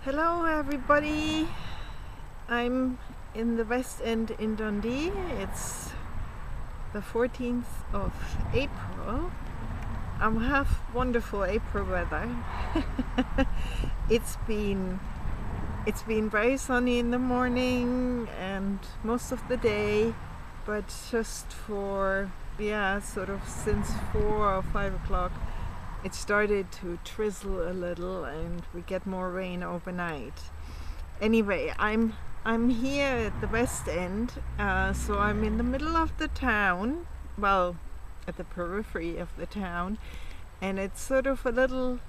Hello everybody, I'm in the West End in Dundee. It's the 14th of April. I have wonderful April weather. it's been very sunny in the morning and most of the day, but just for sort of since 4 or 5 o'clock it started to drizzle a little and we get more rain overnight. Anyway, I'm here at the West End, so I'm in the middle of the town, well, at the periphery of the town, and it's sort of a little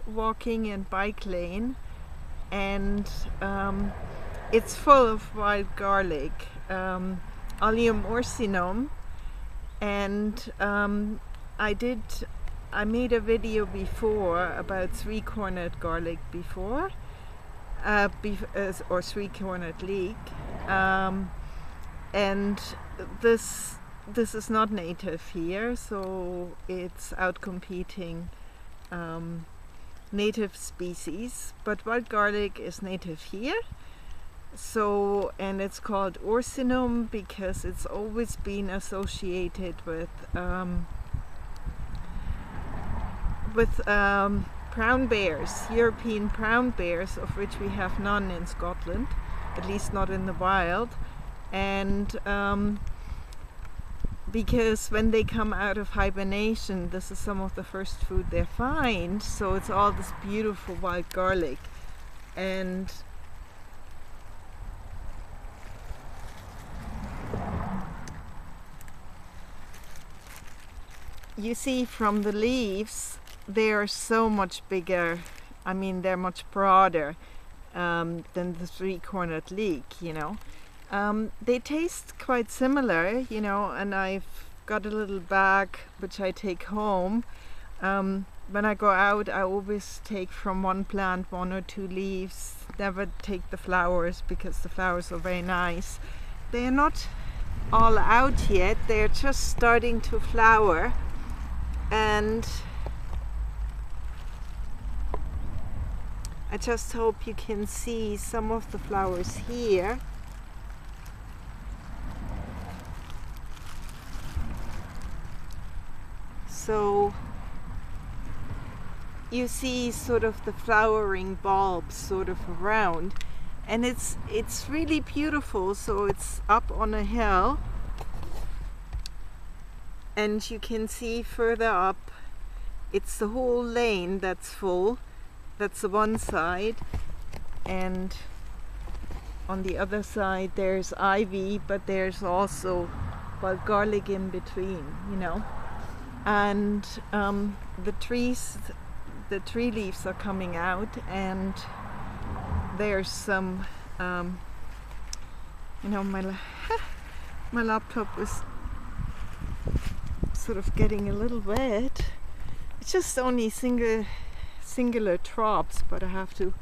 walking and bike lane, and it's full of wild garlic, Allium ursinum, and I made a video before about three-cornered garlic before, or three-cornered leek, and this is not native here, so it's outcompeting native species. But wild garlic is native here, so, and it's called ursinum because it's always been associated with brown bears, European brown bears, of which we have none in Scotland, at least not in the wild, and because when they come out of hibernation, this is some of the first food they find, so it's all this beautiful wild garlic. And you see from the leaves, they are so much bigger. I mean, they're much broader than the three-cornered leek, you know. They taste quite similar, you know, and I've got a little bag which I take home. When I go out, I always take from one plant 1 or 2 leaves, never take the flowers because the flowers are very nice. They're not all out yet, they're just starting to flower, and I just hope you can see some of the flowers here. So you see sort of the flowering bulbs sort of around, and it's really beautiful. So it's up on a hill, and you can see further up, it's the whole lane that's full. That's the one side, and on the other side there's ivy, but there's also wild garlic in between, you know. And the tree leaves are coming out, and there's some you know, my laptop is sort of getting a little wet. It's just only singular drops, but I have to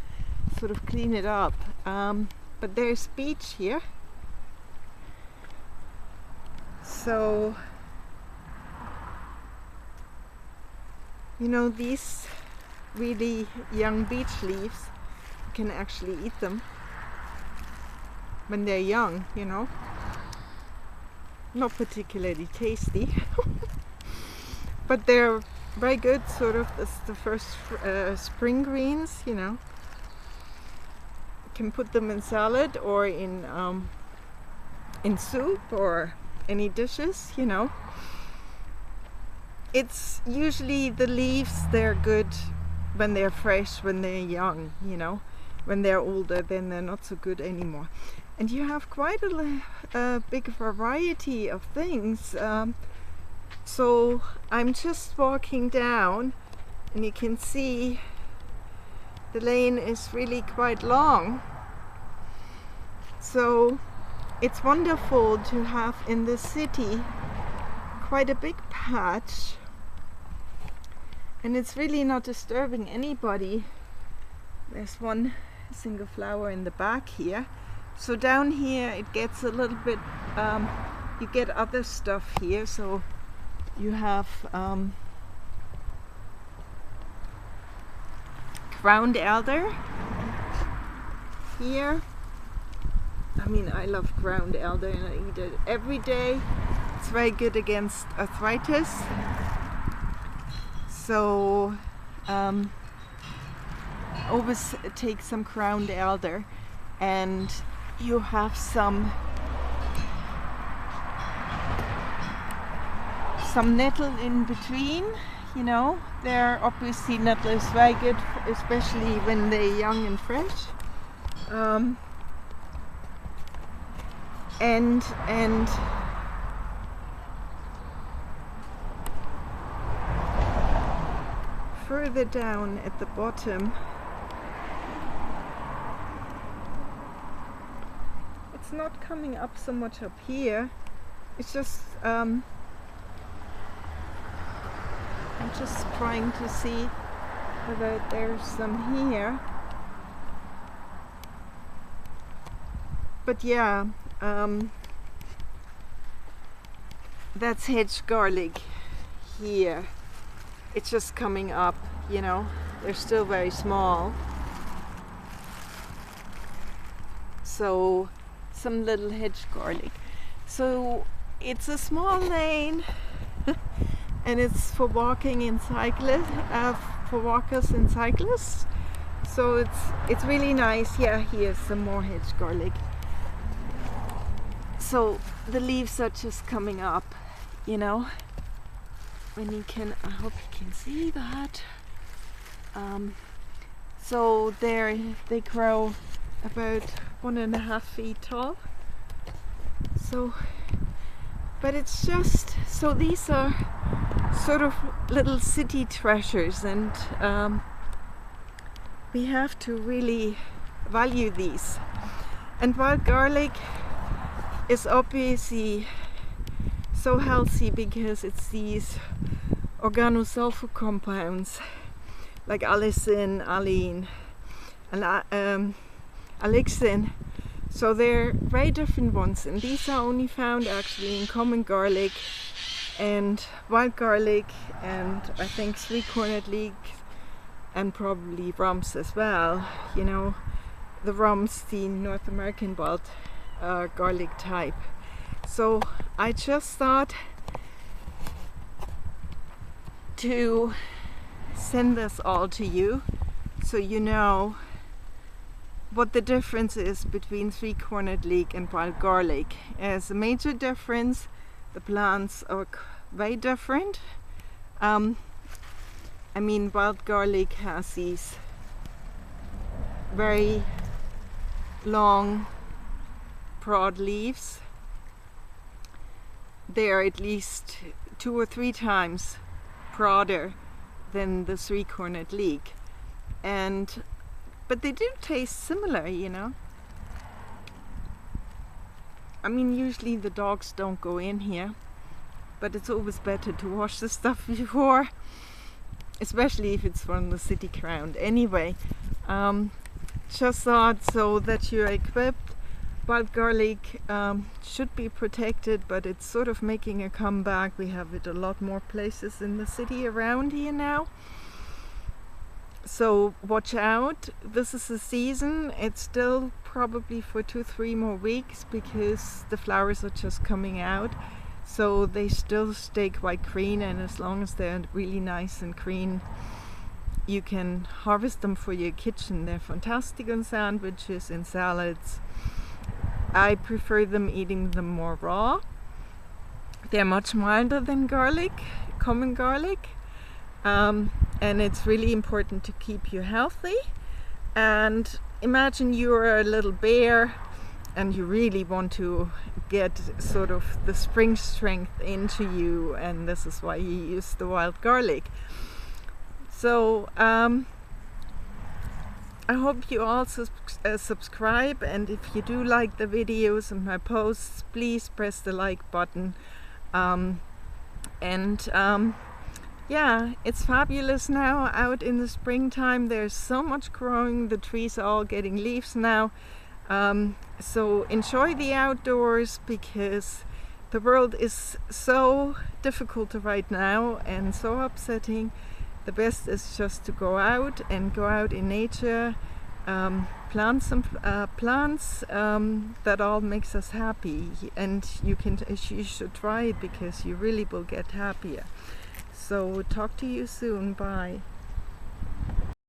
sort of clean it up. But there's beech here, so you know, these really young beech leaves, you can actually eat them when they're young, you know. Not particularly tasty but they're very good, sort of as the first spring greens, you know. You can put them in salad or in soup or any dishes, you know. It's usually the leaves, they're good when they're fresh, when they're young, you know. When they're older, then they're not so good anymore. And you have quite a big variety of things. So I'm just walking down, and you can see the lane is really quite long. So it's wonderful to have in the city quite a big patch, and it's really not disturbing anybody. There's one single flower in the back here. So down here it gets a little bit, you get other stuff here. So you have ground elder, here. I mean, I love ground elder and I eat it every day. It's very good against arthritis. So always take some ground elder, and you have some nettle in between. You know, they're obviously nettle is very good, especially when they're young and fresh. And further down at the bottom, it's not coming up so much up here. It's just I'm just trying to see whether there's some here. But yeah, that's hedge garlic here. It's just coming up, you know, they're still very small. So some little hedge garlic. So it's a small lane and it's for walking and cyclists, for walkers and cyclists. So it's really nice. Yeah, here's some more hedge garlic. So the leaves are just coming up, you know. When you can, I hope you can see that. So they grow about 1.5 feet tall. So, but it's just, so these are sort of little city treasures, and we have to really value these. And wild garlic is obviously so healthy because it's these organosulfur compounds like allicin, allium, and alixin. So they're very different ones, and these are only found actually in common garlic and wild garlic, and I think three-cornered leek, and probably rums as well. You know, the rums, the North American wild garlic type. So I just thought to send this all to you so you know what the difference is between three-cornered leek and wild garlic. As a major difference, the plants are very different. I mean, wild garlic has these very long, broad leaves. They are at least 2 or 3 times broader than the three-cornered leek, but they do taste similar, you know. I mean, usually the dogs don't go in here, but it's always better to wash the stuff before, especially if it's from the city ground. Anyway, just thought so that you're equipped. Wild garlic should be protected, but it's sort of making a comeback. We have it a lot more places in the city around here now. So watch out. This is the season. It's still probably for 2-3 more weeks because the flowers are just coming out. So they still stay quite green, and as long as they're really nice and green, you can harvest them for your kitchen. They're fantastic on sandwiches and salads. I prefer eating them more raw. They're much milder than garlic, common garlic, and it's really important to keep you healthy. And imagine you're a little bear and you really want to get sort of the spring strength into you, and this is why you use the wild garlic. So I hope you all subscribe, and if you do like the videos and my posts, please press the like button. Yeah, it's fabulous now out in the springtime. There's so much growing. The trees are all getting leaves now. So enjoy the outdoors, because the world is so difficult right now and so upsetting. The best is just to go out in nature, plants that all makes us happy, and you should try it because you really will get happier. So talk to you soon. Bye.